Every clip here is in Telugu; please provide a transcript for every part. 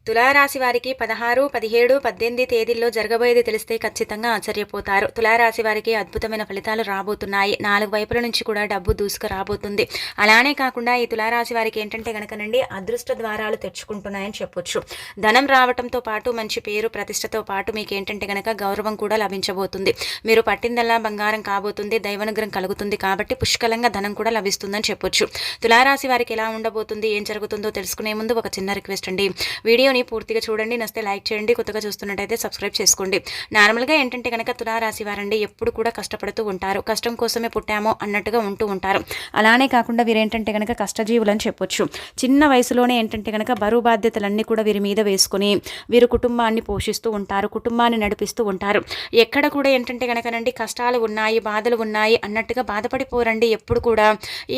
తులారాశి వారికి 16, 17, 18 తేదీల్లో జరగబోయేది తెలిస్తే ఖచ్చితంగా ఆశ్చర్యపోతారు. తులారాశి వారికి అద్భుతమైన ఫలితాలు రాబోతున్నాయి. 4 వైపుల నుంచి కూడా డబ్బు దూసుకు రాబోతుంది. అలానే కాకుండా ఈ తులారాశి వారికి ఏంటంటే గనకనండి అదృష్ట ద్వారాలు తెచ్చుకుంటున్నాయని చెప్పొచ్చు. ధనం రావటంతో పాటు మంచి పేరు ప్రతిష్టతో పాటు మీకు ఏంటంటే గనక గౌరవం కూడా లభించబోతుంది. మీరు పట్టిందల్లా బంగారం కాబోతుంది. దైవానుగ్రహం కలుగుతుంది కాబట్టి పుష్కలంగా ధనం కూడా లభిస్తుందని చెప్పొచ్చు. తులారాశి వారికి ఎలా ఉండబోతుంది, ఏం జరుగుతుందో తెలుసుకునే ముందు ఒక చిన్న రిక్వెస్ట్ అండి. వీడియోని పూర్తిగా చూడండి, నచ్చితే లైక్ చేయండి, కొత్తగా చూస్తున్నట్టయితే సబ్స్క్రైబ్ చేసుకోండి. నార్మల్గా ఏంటంటే కనుక తులారాశి వారండి ఎప్పుడు కూడా కష్టపడుతూ ఉంటారు. కష్టం కోసమే పుట్టామో అన్నట్టుగా ఉంటూ ఉంటారు. అలానే కాకుండా వీరేంటంటే కనుక కష్టజీవులు అని చెప్పొచ్చు. చిన్న వయసులోనే ఏంటంటే కనుక బరువు బాధ్యతలన్నీ కూడా వీరి మీద వేసుకుని వీరు కుటుంబాన్ని పోషిస్తూ ఉంటారు, కుటుంబాన్ని నడిపిస్తూ ఉంటారు. ఎక్కడ కూడా ఏంటంటే కనుకనండి కష్టాలు ఉన్నాయి, బాధలు ఉన్నాయి అన్నట్టుగా బాధపడిపోరండి. ఎప్పుడు కూడా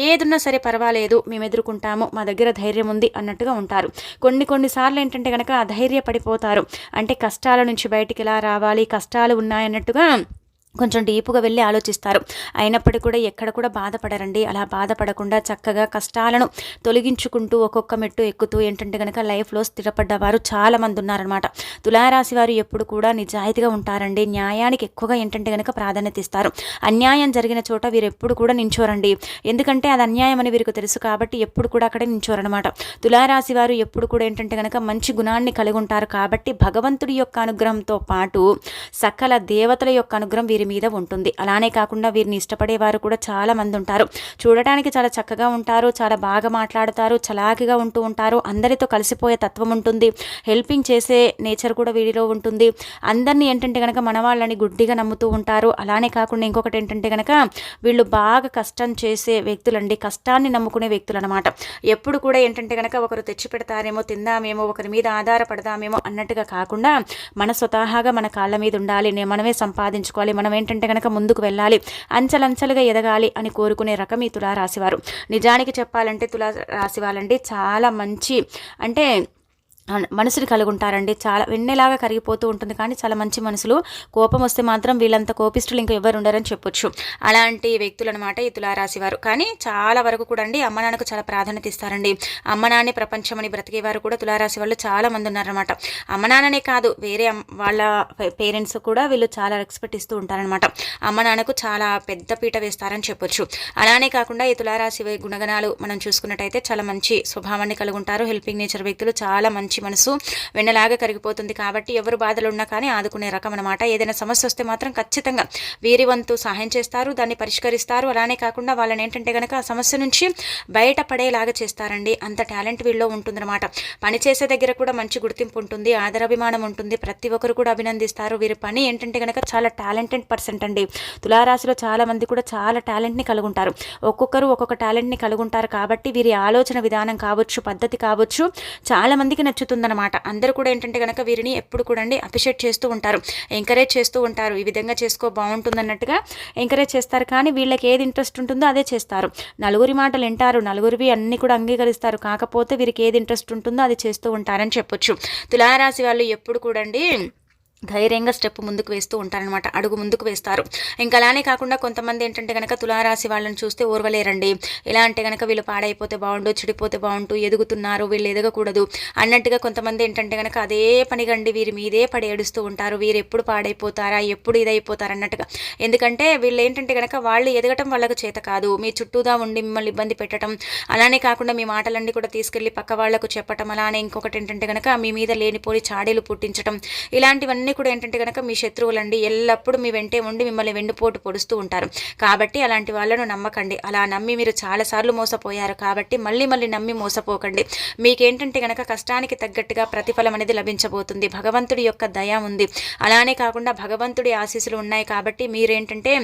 ఏదున్నా సరే పర్వాలేదు, మేము ఎదుర్కొంటాము, మా దగ్గర ధైర్యం ఉంది అన్నట్టుగా ఉంటారు. కొన్నిసార్లు ఏంటంటే కనుక అధైర్యపడిపోతారు. అంటే కష్టాల నుంచి బయటికి ఎలా రావాలి, కష్టాలు ఉన్నాయన్నట్టుగా కొంచెం డీపుగా వెళ్ళి ఆలోచిస్తారు. అయినప్పటికీ కూడా ఎక్కడ కూడా బాధపడరండి. అలా బాధపడకుండా చక్కగా కష్టాలను తొలగించుకుంటూ ఒక్కొక్క మెట్టు ఎక్కుతూ ఏంటంటే కనుక లైఫ్లో స్థిరపడ్డవారు చాలామంది ఉన్నారనమాట. తులారాశి వారు ఎప్పుడు కూడా నిజాయితీగా ఉంటారండి. న్యాయానికి ఎక్కువగా ఏంటంటే కనుక ప్రాధాన్యత ఇస్తారు. అన్యాయం జరిగిన చోట వీరు ఎప్పుడు కూడా నించోరండి. ఎందుకంటే అది అన్యాయం అని వీరికి తెలుసు కాబట్టి ఎప్పుడు కూడా అక్కడే నించోరనమాట. తులారాశి వారు ఎప్పుడు కూడా ఏంటంటే కనుక మంచి గుణాన్ని కలిగి ఉంటారు కాబట్టి భగవంతుడి యొక్క అనుగ్రహంతో పాటు సకల దేవతల యొక్క అనుగ్రహం వీరి మీద ఉంటుంది. అలానే కాకుండా వీరిని ఇష్టపడేవారు కూడా చాలా మంది ఉంటారు. చూడటానికి చాలా చక్కగా ఉంటారు, చాలా బాగా మాట్లాడతారు, చలాకిగా ఉంటూ ఉంటారు, అందరితో కలిసిపోయే తత్వం ఉంటుంది, హెల్పింగ్ చేసే నేచర్ కూడా వీరిలో ఉంటుంది. అందరినీ ఏంటంటే కనుక మన వాళ్ళని గుడ్డిగా నమ్ముతూ ఉంటారు. అలానే కాకుండా ఇంకొకటి ఏంటంటే కనుక వీళ్ళు బాగా కష్టం చేసే వ్యక్తులండి, కష్టాన్ని నమ్ముకునే వ్యక్తులు అనమాట. ఎప్పుడు కూడా ఏంటంటే కనుక ఒకరు తెచ్చి పెడతారేమో, తిందామేమో, ఒకరి మీద ఆధారపడదామేమో అన్నట్టుగా కాకుండా మన స్వతహాగా మన కాళ్ళ మీద ఉండాలి, మనమే సంపాదించుకోవాలి, మనం ఏంటంటే కనుక ముందుకు వెళ్ళాలి, అంచెలంచెలుగా ఎదగాలి అని కోరుకునే రకం ఈ తులారాశివారు. నిజానికి చెప్పాలంటే తులారాశి వాళ్ళండి చాలా మంచి అంటే మనసుని కలిగి ఉంటారండి. చాలా వెన్నెలాగా కరిగిపోతూ ఉంటుంది కానీ చాలా మంచి మనసులు. కోపం వస్తే మాత్రం వీళ్ళంత కోపిస్తులు ఇంకా ఎవరు ఉండరని చెప్పొచ్చు. అలాంటి వ్యక్తులు అనమాట ఈ తులారాశి వారు. కానీ చాలా వరకు కూడా అండి అమ్మ నాన్నకు చాలా ప్రాధాన్యత ఇస్తారండి. అమ్మ నాన్నే ప్రపంచం అని బ్రతికేవారు కూడా తులారాశి వాళ్ళు చాలా మంది ఉన్నారనమాట. అమ్మ నాన్ననే కాదు, వేరే వాళ్ళ పేరెంట్స్ కూడా వీళ్ళు చాలా రెస్పెక్ట్ ఇస్తూ ఉంటారనమాట. అమ్మ నాన్నకు చాలా పెద్ద పీట వేస్తారని చెప్పొచ్చు. అలానే కాకుండా ఈ తులారాశి గుణగణాలు మనం చూసుకున్నట్టయితే చాలా మంచి స్వభావాన్ని కలిగి ఉంటారు. హెల్పింగ్ నేచర్ వ్యక్తులు, చాలా మంచి మనసు, వెన్నలాగా కరిగిపోతుంది కాబట్టి ఎవరు బాధలు ఉన్నా కానీ ఆదుకునే రకం అనమాట. ఏదైనా సమస్య వస్తే మాత్రం ఖచ్చితంగా వీరి వంతు సహాయం చేస్తారు, దాన్ని పరిష్కరిస్తారు. అలానే కాకుండా వాళ్ళని ఏంటంటే కనుక ఆ సమస్య నుంచి బయటపడేలాగా చేస్తారండి. అంత టాలెంట్ వీళ్ళలో ఉంటుందన్నమాట. పనిచేసే దగ్గర కూడా మంచి గుర్తింపు ఉంటుంది, ఆదరాభిమానం ఉంటుంది, ప్రతి ఒక్కరు కూడా అభినందిస్తారు. వీరి పని ఏంటంటే కనుక చాలా టాలెంటెడ్ పర్సెంట్ అండి. తులారాశిలో చాలా మంది కూడా చాలా టాలెంట్ని కలిగి ఉంటారు. ఒక్కొక్కరు ఒక్కొక్క టాలెంట్ని కలిగి ఉంటారు కాబట్టి వీరి ఆలోచన విధానం కావచ్చు, పద్ధతి కావచ్చు చాలా మందికి నచ్చుతుందన్నమాట. అందరూ కూడా ఏంటంటే కనుక వీరిని ఎప్పుడు కూడా అప్రిషియేట్ చేస్తూ ఉంటారు, ఎంకరేజ్ చేస్తూ ఉంటారు. ఈ విధంగా చేసుకో బాగుంటుంది అన్నట్టుగా ఎంకరేజ్ చేస్తారు. కానీ వీళ్ళకి ఏది ఇంట్రెస్ట్ ఉంటుందో అదే చేస్తారు. నలుగురి మాటలు వింటారు, నలుగురివి అన్ని కూడా అంగీకరిస్తారు. కాకపోతే వీరికి ఏది ఇంట్రెస్ట్ ఉంటుందో అది చేస్తూ ఉంటారని చెప్పొచ్చు. తులారాశి వాళ్ళు ఎప్పుడు కూడా ధైర్యంగా స్టెప్ ముందుకు వేస్తూ ఉంటారనమాట, అడుగు ముందుకు వేస్తారు. ఇంకా అలానే కాకుండా కొంతమంది ఏంటంటే కనుక తులారాశి వాళ్ళని చూస్తే ఓర్వలేరండి. ఎలా అంటే కనుక వీళ్ళు పాడైపోతే బాగుండు, చెడిపోతే బాగుంటూ, ఎదుగుతున్నారు వీళ్ళు ఎదగకూడదు అన్నట్టుగా కొంతమంది ఏంటంటే కనుక అదే పనిగండి వీరి మీదే పడి ఏడుస్తూ ఉంటారు. వీరు ఎప్పుడు పాడైపోతారా, ఎప్పుడు ఇదైపోతారు అన్నట్టుగా. ఎందుకంటే వీళ్ళు ఏంటంటే కనుక వాళ్ళు ఎదగటం వాళ్ళకు చేత కాదు, మీ చుట్టూదా ఉండి మిమ్మల్ని ఇబ్బంది పెట్టడం, అలానే కాకుండా మీ మాటలన్నీ కూడా తీసుకెళ్ళి పక్క వాళ్లకు చెప్పటం, అలానే ఇంకొకటి ఏంటంటే కనుక మీ మీద లేనిపోని చాడీలు పుట్టించడం, ఇలాంటివన్నీ కూడా ఏంటంటే కనుక మీ శత్రువులండి ఎల్లప్పుడూ మీ వెంటే ఉండి మిమ్మల్ని వెండిపోటు పొడుస్తూ ఉంటారు. కాబట్టి అలాంటి వాళ్ళను నమ్మకండి. అలా నమ్మి మీరు చాలాసార్లు మోసపోయారు కాబట్టి మళ్ళీ నమ్మి మోసపోకండి. మీకేంటంటే కనుక కష్టానికి తగ్గట్టుగా ప్రతిఫలం అనేది లభించబోతుంది. భగవంతుడి యొక్క దయ ఉంది. అలానే కాకుండా భగవంతుడి ఆశీస్సులు ఉన్నాయి కాబట్టి మీరేంటంటే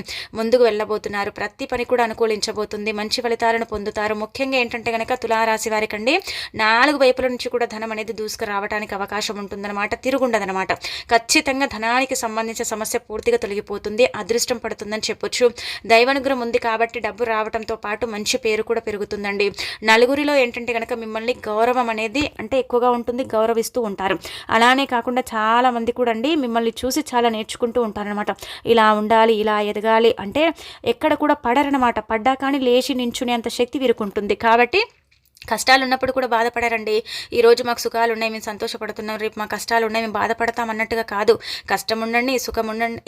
ముందుకు వెళ్ళబోతున్నారు. ప్రతి పని కూడా అనుకూలించబోతుంది, మంచి ఫలితాలను పొందుతారు. ముఖ్యంగా ఏంటంటే కనుక తులారాశి వారికండి 4 వైపుల నుంచి కూడా ధనం అనేది దూసుకు రావడానికి అవకాశం ఉంటుందన్నమాట, తిరుగుండదనమాట. ఖచ్చితంగా ధనానికి సంబంధించిన సమస్య పూర్తిగా తొలగిపోతుంది, అదృష్టం పడుతుందని చెప్పొచ్చు. దైవానుగ్రహం ఉంది కాబట్టి డబ్బు రావడంతో పాటు మంచి పేరు కూడా పెరుగుతుందండి. నలుగురిలో ఏంటంటే కనుక మిమ్మల్ని గౌరవం అనేది అంటే ఎక్కువగా ఉంటుంది, గౌరవిస్తూ ఉంటారు. అలానే కాకుండా చాలా మంది కూడా అండి మిమ్మల్ని చూసి చాలా నేర్చుకుంటూ ఉంటారనమాట. ఇలా ఉండాలి, ఇలా ఎదగాలి అంటే ఎక్కడ కూడా పడరనమాట. పడ్డా కానీ లేచి నించునేంత శక్తి వీరికి ఉంటుంది. కాబట్టి కష్టాలు ఉన్నప్పుడు కూడా బాధపడారండి. ఈరోజు మాకు సుఖాలు ఉన్నాయి, మేము సంతోషపడుతున్నాం, రేపు మా కష్టాలు ఉన్నాయి, మేము బాధపడతాం అన్నట్టుగా కాదు. కష్టం ఉండండి, సుఖం ఉండండి,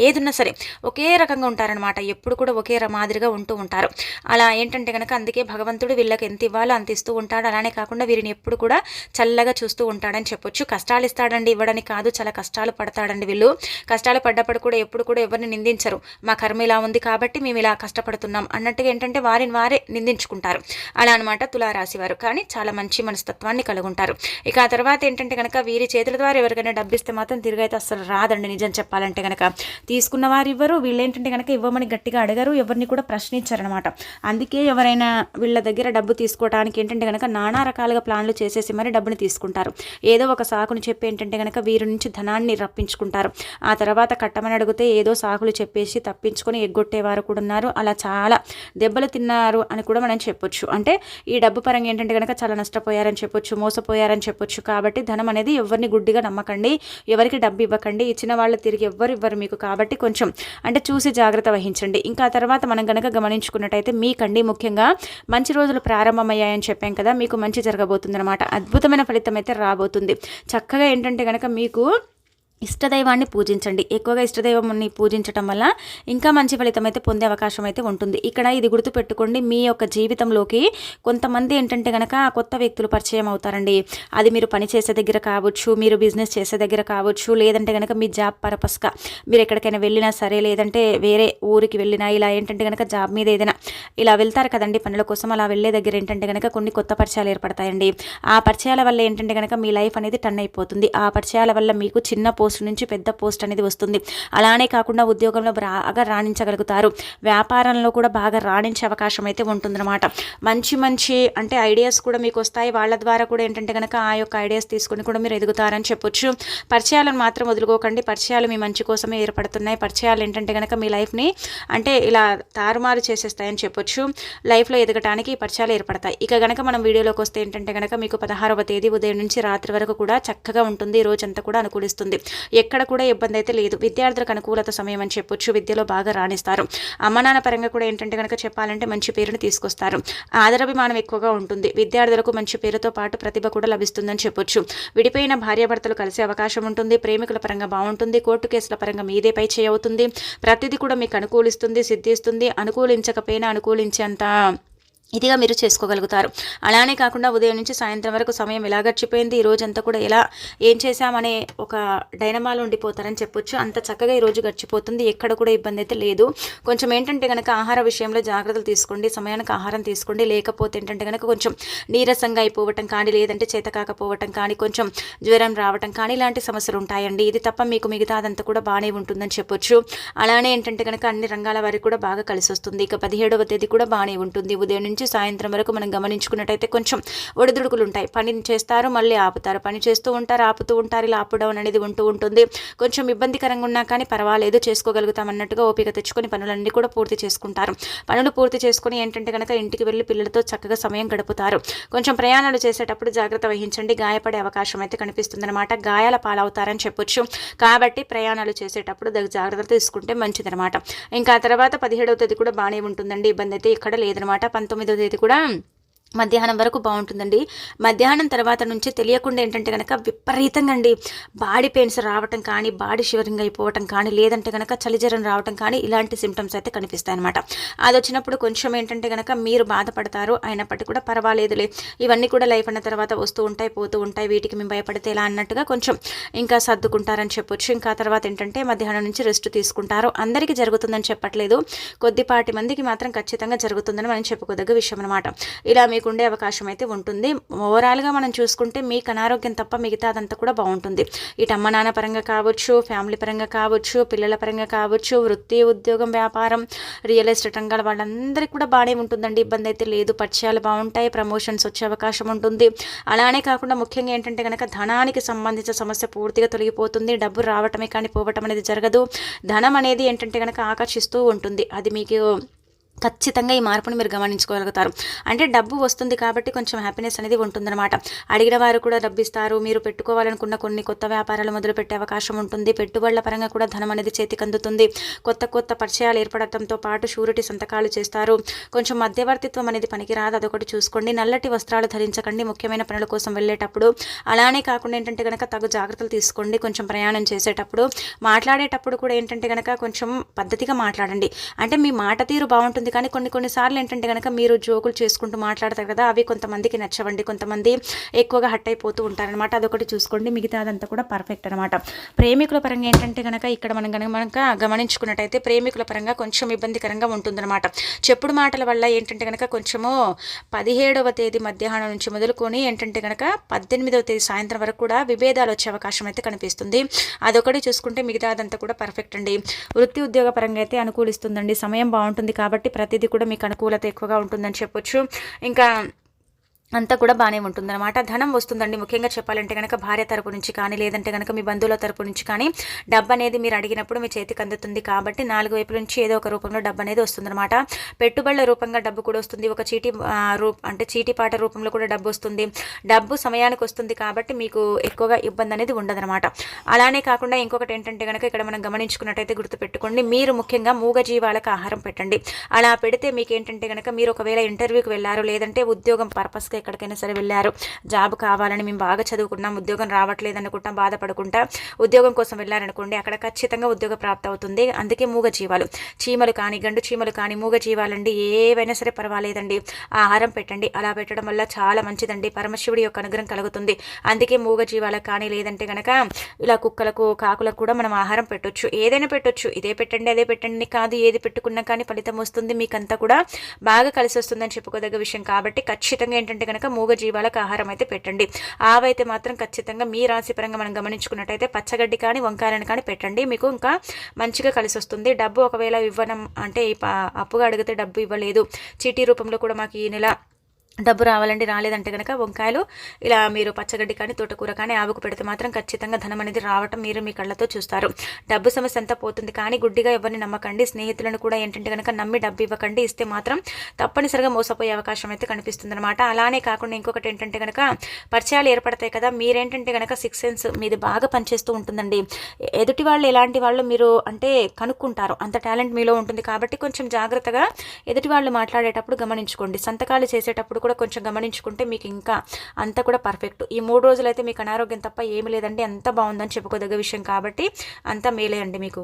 ఏది ఉన్నా సరే ఒకే రకంగా ఉంటారనమాట. ఎప్పుడు కూడా ఒకే మాదిరిగా ఉంటూ ఉంటారు. అలా ఏంటంటే కనుక అందుకే భగవంతుడు వీళ్ళకి ఎంత ఇవ్వాలో అంత ఇస్తూ ఉంటాడు. అలానే కాకుండా వీరిని ఎప్పుడు కూడా చల్లగా చూస్తూ ఉంటాడని చెప్పొచ్చు. కష్టాలు ఇస్తాడండి, ఇవ్వడానికి కాదు, చాలా కష్టాలు పడతాడండి వీళ్ళు. కష్టాలు పడ్డప్పుడు కూడా ఎప్పుడు కూడా ఎవరిని నిందించరు. మా కర్మ ఇలా ఉంది కాబట్టి మేము ఇలా కష్టపడుతున్నాం అన్నట్టుగా ఏంటంటే వారిని వారే నిందించుకుంటారు. అలా అనమాట తులారాశి వారు. కానీ చాలా మంచి మనస్తత్వాన్ని కలుగుంటారు. ఇక ఆ తర్వాత ఏంటంటే కనుక వీరి చేతుల ద్వారా ఎవరికైనా డబ్బు ఇస్తే మాత్రం తిరిగైతే అసలు రాదండి. నిజం చెప్పాలంటే కనుక తీసుకున్న వారు ఇవ్వరు, వీళ్ళు ఏంటంటే కనుక ఇవ్వమని గట్టిగా అడగరు, ఎవరిని కూడా ప్రశ్నించారనమాట. అందుకే ఎవరైనా వీళ్ళ దగ్గర డబ్బు తీసుకోవడానికి ఏంటంటే కనుక నానా రకాలుగా ప్లాన్లు చేసేసి మరి డబ్బుని తీసుకుంటారు. ఏదో ఒక సాకును చెప్పి ఏంటంటే కనుక వీరి నుంచి ధనాన్ని రప్పించుకుంటారు. ఆ తర్వాత కట్టమని అడిగితే ఏదో సాకులు చెప్పేసి తప్పించుకొని ఎగ్గొట్టేవారు కూడా ఉన్నారు. అలా చాలా దెబ్బలు తిన్నారు అని కూడా మనం చెప్పొచ్చు. అంటే ఈ డబ్బు పరంగా ఏంటంటే కనుక చాలా నష్టపోయారని చెప్పొచ్చు, మోసపోయారని చెప్పొచ్చు. కాబట్టి ధనం అనేది ఎవరిని గుడ్డిగా నమ్మకండి, ఎవరికి డబ్బు ఇవ్వకండి. ఇచ్చిన వాళ్ళు తిరిగి ఎవ్వరు ఇవ్వరు మీకు. కాబట్టి కొంచెం అంటే చూసి జాగ్రత్త వహించండి. ఇంకా తర్వాత మనం కనుక గమనించుకున్నట్టయితే మీకండి ముఖ్యంగా మంచి రోజులు ప్రారంభమయ్యాయని చెప్పాం కదా, మీకు మంచి జరగబోతుంది అనమాట. అద్భుతమైన ఫలితం అయితే రాబోతుంది. చక్కగా ఏంటంటే కనుక మీకు ఇష్టదైవాన్ని పూజించండి. ఎక్కువగా ఇష్టదైవాన్ని పూజించడం వల్ల ఇంకా మంచి ఫలితం అయితే పొందే అవకాశం అయితే ఉంటుంది. ఇక్కడ ఇది గుర్తుపెట్టుకోండి, మీ యొక్క జీవితంలోకి కొంతమంది ఏంటంటే కనుక కొత్త వ్యక్తులు పరిచయం అవుతారండి. అది మీరు పని చేసే దగ్గర కావచ్చు, మీరు బిజినెస్ చేసే దగ్గర కావచ్చు, లేదంటే కనుక మీ జాబ్ పర్పస్గా మీరు ఎక్కడికైనా వెళ్ళినా సరే, లేదంటే వేరే ఊరికి వెళ్ళినా, ఇలా ఏంటంటే కనుక జాబ్ మీద ఏదైనా ఇలా వెళ్తారు కదండి పనుల కోసం. అలా వెళ్ళే దగ్గర ఏంటంటే కనుక కొన్ని కొత్త పరిచయాలు ఏర్పడతాయండి. ఆ పరిచయాల వల్ల ఏంటంటే కనుక మీ లైఫ్ అనేది టర్న్ అయిపోతుంది. ఆ పరిచయాల వల్ల మీకు చిన్న పోస్ట్ నుంచి పెద్ద పోస్ట్ అనేది వస్తుంది. అలానే కాకుండా ఉద్యోగంలో బాగా రాణించగలుగుతారు. వ్యాపారంలో కూడా బాగా రాణించే అవకాశం అయితే ఉంటుందన్నమాట. మంచి మంచి అంటే ఐడియాస్ కూడా మీకు వస్తాయి. వాళ్ళ ద్వారా కూడా ఏంటంటే కనుక ఆ యొక్క ఐడియాస్ తీసుకుని కూడా మీరు ఎదుగుతారని చెప్పొచ్చు. పరిచయాలను మాత్రం వదులుకోకండి. పరిచయాలు మీ మంచి కోసమే ఏర్పడుతున్నాయి. పరిచయాలు ఏంటంటే కనుక మీ లైఫ్ని అంటే ఇలా తారుమారు చేసేస్తాయని చెప్పొచ్చు. లైఫ్లో ఎదగటానికి పరిచయాలు ఏర్పడతాయి. ఇక కనుక మనం వీడియోలోకి వస్తే ఏంటంటే కనుక మీకు 16వ తేదీ ఉదయం నుంచి రాత్రి వరకు కూడా చక్కగా ఉంటుంది. ఈ రోజంతా కూడా అనుకూలిస్తుంది. ఎక్కడ కూడా ఇబ్బంది అయితే లేదు. విద్యార్థులకు అనుకూలత సమయం అని చెప్పొచ్చు. విద్యలో బాగా రాణిస్తారు. అమ్మ నాన్న పరంగా కూడా ఏంటంటే కనుక చెప్పాలంటే మంచి పేరుని తీసుకొస్తారు. ఆదరాభిమానం ఎక్కువగా ఉంటుంది. విద్యార్థులకు మంచి పేరుతో పాటు ప్రతిభ కూడా లభిస్తుందని చెప్పొచ్చు. విడిపోయిన భార్యాభర్తలు కలిసే అవకాశం ఉంటుంది. ప్రేమికుల పరంగా బాగుంటుంది. కోర్టు కేసుల పరంగా మీదే పై చేయి అవుతుంది. ప్రతిదీ కూడా మీకు అనుకూలిస్తుంది, సిద్ధిస్తుంది. అనుకూలించకపోయినా అనుకూలించేంత ఇదిగా మీరు చేసుకోగలుగుతారు. అలానే కాకుండా ఉదయం నుంచి సాయంత్రం వరకు సమయం ఎలా గడిచిపోయింది, ఈ రోజంతా కూడా ఎలా ఏం చేశామనే ఒక డైనమాలో ఉండిపోతారని చెప్పొచ్చు. అంత చక్కగా ఈరోజు గడిచిపోతుంది. ఎక్కడ కూడా ఇబ్బంది అయితే లేదు. కొంచెం ఏంటంటే కనుక ఆహార విషయంలో జాగ్రత్తలు తీసుకోండి. సమయానికి ఆహారం తీసుకోండి. లేకపోతే ఏంటంటే కనుక కొంచెం నీరసంగా అయిపోవటం కానీ, లేదంటే చేత కాకపోవటం కానీ, కొంచెం జ్వరం రావటం కానీ ఇలాంటి సమస్యలు ఉంటాయండి. ఇది తప్ప మీకు మిగతా అదంతా కూడా బాగానే ఉంటుందని చెప్పొచ్చు. అలానే ఏంటంటే కనుక అన్ని రంగాల వారికి కూడా బాగా కలిసి వస్తుంది. ఇక 17వ తేదీ కూడా బాగానే ఉంటుంది. ఉదయం నుంచి సాయంత్రం వరకు మనం గమనించుకున్నట్టయితే కొంచెం ఒడిదుడుకులు ఉంటాయి. పని చేస్తారు, మళ్ళీ ఆపుతారు, పని చేస్తూ ఉంటారు, ఆపుతూ ఉంటారు. ఇలా అప్ డౌన్ అనేది ఉంటూ ఉంటుంది. కొంచెం ఇబ్బందికరంగా ఉన్నా కానీ పర్వాలేదు, చేసుకోగలుగుతాం అన్నట్టుగా ఓపిక తెచ్చుకొని పనులన్నీ కూడా పూర్తి చేసుకుంటారు. పనులు పూర్తి చేసుకుని ఏంటంటే కనుక ఇంటికి వెళ్ళి పిల్లలతో చక్కగా సమయం గడుపుతారు. కొంచెం ప్రయాణాలు చేసేటప్పుడు జాగ్రత్త వహించండి. గాయపడే అవకాశం అయితే కనిపిస్తుందన్నమాట. గాయాల పాలవుతారని చెప్పొచ్చు. కాబట్టి ప్రయాణాలు చేసేటప్పుడు జాగ్రత్తలు తీసుకుంటే మంచిదనమాట. ఇంకా తర్వాత 17వ తేదీ కూడా బాగానే ఉంటుందండి. ఇబ్బంది అయితే ఇక్కడ లేదనమాట. 19వ తేదీ కూడా మధ్యాహ్నం వరకు బాగుంటుందండి. మధ్యాహ్నం తర్వాత నుంచి తెలియకుండా ఏంటంటే కనుక విపరీతంగా అండి బాడీ పెయిన్స్ రావటం కానీ, బాడీ షివరింగ్ అయిపోవటం కానీ, లేదంటే కనుక చలిజ్వరం రావటం కానీ ఇలాంటి సిమ్టమ్స్ అయితే కనిపిస్తాయి అనమాట. అది వచ్చినప్పుడు కొంచెం ఏంటంటే కనుక మీరు బాధపడతారు. అయినప్పటికీ కూడా పర్వాలేదులే, ఇవన్నీ కూడా లైఫ్ అన్న తర్వాత వస్తూ ఉంటాయి, పోతూ ఉంటాయి, వీటికి మేము భయపడితే ఇలా అన్నట్టుగా కొంచెం ఇంకా సర్దుకుంటారని చెప్పొచ్చు. ఇంకా తర్వాత ఏంటంటే మధ్యాహ్నం నుంచి రెస్ట్ తీసుకుంటారు. అందరికీ జరుగుతుందని చెప్పట్లేదు, కొద్దిపాటి మందికి మాత్రం ఖచ్చితంగా జరుగుతుందని మనం చెప్పుకోదగ్గ విషయం అనమాట. ఇలా మీకు ఉండే అవకాశం అయితే ఉంటుంది. ఓవరాల్గా మనం చూసుకుంటే మీకు అనారోగ్యం తప్ప మిగతా అదంతా కూడా బాగుంటుంది. ఇటు అమ్మ నాన్న పరంగా కావచ్చు, ఫ్యామిలీ పరంగా కావచ్చు, పిల్లల పరంగా కావచ్చు, వృత్తి, ఉద్యోగం, వ్యాపారం, రియల్ ఎస్టేట్ రంగాల వాళ్ళందరికీ కూడా బాగానే ఉంటుందండి. ఇబ్బంది అయితే లేదు. పరిచయాలు బాగుంటాయి, ప్రమోషన్స్ వచ్చే అవకాశం ఉంటుంది. అలానే కాకుండా ముఖ్యంగా ఏంటంటే కనుక ధనానికి సంబంధించిన సమస్య పూర్తిగా తొలగిపోతుంది. డబ్బు రావటమే కానీ పోవటం అనేది జరగదు. ధనం అనేది ఏంటంటే కనుక ఆకర్షిస్తూ ఉంటుంది. అది మీకు ఖచ్చితంగా ఈ మార్పుని మీరు గమనించుకోగలుగుతారు. అంటే డబ్బు వస్తుంది కాబట్టి కొంచెం హ్యాపీనెస్ అనేది ఉంటుందన్నమాట. అడిగిన వారు కూడా డబ్బిస్తారు. మీరు పెట్టుకోవాలనుకున్న కొన్ని కొత్త వ్యాపారాలు మొదలుపెట్టే అవకాశం ఉంటుంది. పెట్టుబడుల పరంగా కూడా ధనం అనేది చేతికందుతుంది. కొత్త కొత్త పరిచయాలు ఏర్పడటంతో పాటు షూరిటీ సంతకాలు చేస్తారు. కొంచెం మధ్యవర్తిత్వం అనేది పనికిరాదు, అదొకటి చూసుకోండి. నల్లటి వస్త్రాలు ధరించకండి ముఖ్యమైన పనుల కోసం వెళ్ళేటప్పుడు. అలానే కాకుండా ఏంటంటే కనుక తగు జాగ్రత్తలు తీసుకోండి. కొంచెం ప్రయాణం చేసేటప్పుడు, మాట్లాడేటప్పుడు కూడా ఏంటంటే కనుక కొంచెం పద్ధతిగా మాట్లాడండి. అంటే మీ మాట తీరు బాగుంటుంది కానీ కొన్నిసార్లు ఏంటంటే కనుక మీరు జోకులు చేసుకుంటూ మాట్లాడతారు కదా, అవి కొంతమందికి నచ్చవండి. కొంతమంది ఎక్కువగా హట్ అయిపోతూ ఉంటారనమాట. అదొకటి చూసుకోండి. మిగతా అదంతా కూడా పర్ఫెక్ట్ అనమాట. ప్రేమికుల పరంగా ఏంటంటే కనుక ఇక్కడ మనం గమనించుకున్నట్టయితే ప్రేమికుల పరంగా కొంచెం ఇబ్బందికరంగా ఉంటుందన్నమాట. చెప్పుడు మాటల వల్ల ఏంటంటే కనుక కొంచెము 17వ తేదీ మధ్యాహ్నం నుంచి మొదలుకొని ఏంటంటే కనుక 18వ తేదీ సాయంత్రం వరకు కూడా విభేదాలు వచ్చే అవకాశం అయితే కనిపిస్తుంది. అదొకటి చూసుకుంటే మిగతా అదంతా కూడా పర్ఫెక్ట్ అండి. వృత్తి ఉద్యోగ పరంగా అయితే అనుకూలిస్తుందండి. సమయం బాగుంటుంది కాబట్టి ప్రతిదీ కూడా మీకు అనుకూలత ఎక్కువగా ఉంటుందని చెప్పొచ్చు. ఇంకా అంతా కూడా బాగానే ఉంటుందన్నమాట. ధనం వస్తుందండి. ముఖ్యంగా చెప్పాలంటే కనుక భార్య తరపు నుంచి కానీ లేదంటే కనుక మీ బంధువుల తరపు నుంచి కానీ డబ్బు అనేది మీరు అడిగినప్పుడు మీ చేతికి అందుతుంది కాబట్టి 4 వైపుల నుంచి ఏదో ఒక రూపంలో డబ్బు అనేది వస్తుందన్నమాట. పెట్టుబడుల రూపంగా డబ్బు కూడా వస్తుంది. ఒక చీటీపాట రూపంలో కూడా డబ్బు వస్తుంది. డబ్బు సమయానికి వస్తుంది కాబట్టి మీకు ఎక్కువగా ఇబ్బంది అనేది ఉండదన్నమాట. అలానే కాకుండా ఇంకొకటి ఏంటంటే కనుక ఇక్కడ మనం గమనించుకున్నట్టయితే గుర్తుపెట్టుకోండి, మీరు ముఖ్యంగా మూగజీవాలకు ఆహారం పెట్టండి. అలా పెడితే మీకు ఏంటంటే కనుక మీరు ఒకవేళ ఇంటర్వ్యూకి వెళ్ళారు లేదంటే ఉద్యోగం పర్పస్గా ఎక్కడికైనా సరే వెళ్ళారు, జాబ్ కావాలని మేము బాగా చదువుకున్నాం ఉద్యోగం రావట్లేదు అనుకుంటా బాధపడుకుంటా ఉద్యోగం కోసం వెళ్ళారనుకోండి, అక్కడ ఖచ్చితంగా ఉద్యోగ ప్రాప్తి అవుతుంది. అందుకే మూగజీవాలు, చీమలు కానీ గండు చీమలు కానీ మూగజీవాలండి ఏవైనా సరే పర్వాలేదండి, ఆహారం పెట్టండి. అలా పెట్టడం వల్ల చాలా మంచిదండి, పరమశివుడి యొక్క అనుగ్రహం కలుగుతుంది. అందుకే మూగజీవాలకు కానీ లేదంటే కనుక ఇలా కుక్కలకు కాకులకు కూడా మనం ఆహారం పెట్టొచ్చు, ఏదైనా పెట్టొచ్చు. ఇదే పెట్టండి అదే పెట్టండి కాదు, ఏది పెట్టుకున్నా కానీ ఫలితం వస్తుంది, మీకంతా కూడా బాగా కలిసి వస్తుందని చెప్పుకోదగ్గ విషయం. కాబట్టి ఖచ్చితంగా ఏంటంటే కనుక మూగజీవాలకు ఆహారం అయితే పెట్టండి. ఆవైతే మాత్రం ఖచ్చితంగా మీ రాశి పరంగా మనం గమనించుకున్నట్టయితే పచ్చగడ్డి కానీ వంకాయలను కానీ పెట్టండి, మీకు ఇంకా మంచిగా కలిసి వస్తుంది. డబ్బు ఒకవేళ ఇవ్వడం అంటే అప్పుగా అడిగితే డబ్బు ఇవ్వలేదు, చీటీ రూపంలో కూడా మాకు ఈ నెల డబ్బు రావాలండి, రాలేదంటే కనుక వంకాయలు ఇలా మీరు పచ్చగడ్డి కానీ తోటకూర కానీ ఆవుకు పెడితే మాత్రం ఖచ్చితంగా ధనం అనేది రావటం మీరు మీ కళ్ళతో చూస్తారు. డబ్బు సమస్య అంతా పోతుంది. కానీ గుడ్డిగా ఎవరిని నమ్మకండి. స్నేహితులను కూడా ఏంటంటే కనుక నమ్మి డబ్బు ఇవ్వకండి. ఇస్తే మాత్రం తప్పనిసరిగా మోసపోయే అవకాశం అయితే కనిపిస్తుంది అనమాట. అలానే కాకుండా ఇంకొకటి ఏంటంటే కనుక పరిచయాలు ఏర్పడతాయి కదా, మీరేంటంటే కనుక 6th సెన్స్ మీది బాగా పనిచేస్తూ ఉంటుందండి. ఎదుటి వాళ్ళు ఎలాంటి వాళ్ళు మీరు అంటే కనుక్కుంటారు, అంత టాలెంట్ మీలో ఉంటుంది. కాబట్టి కొంచెం జాగ్రత్తగా ఎదుటి వాళ్ళు మాట్లాడేటప్పుడు గమనించుకోండి. సంతకాలు చేసేటప్పుడు కూడా కొంచెం గమనించుకుంటే మీకు ఇంకా అంతా కూడా పర్ఫెక్ట్. ఈ 3 రోజులైతే మీకు అనారోగ్యం తప్ప ఏమీ లేదండి, అంత బాగుందని చెప్పుకోదగ్గ విషయం. కాబట్టి అంతా మేలే అండి మీకు.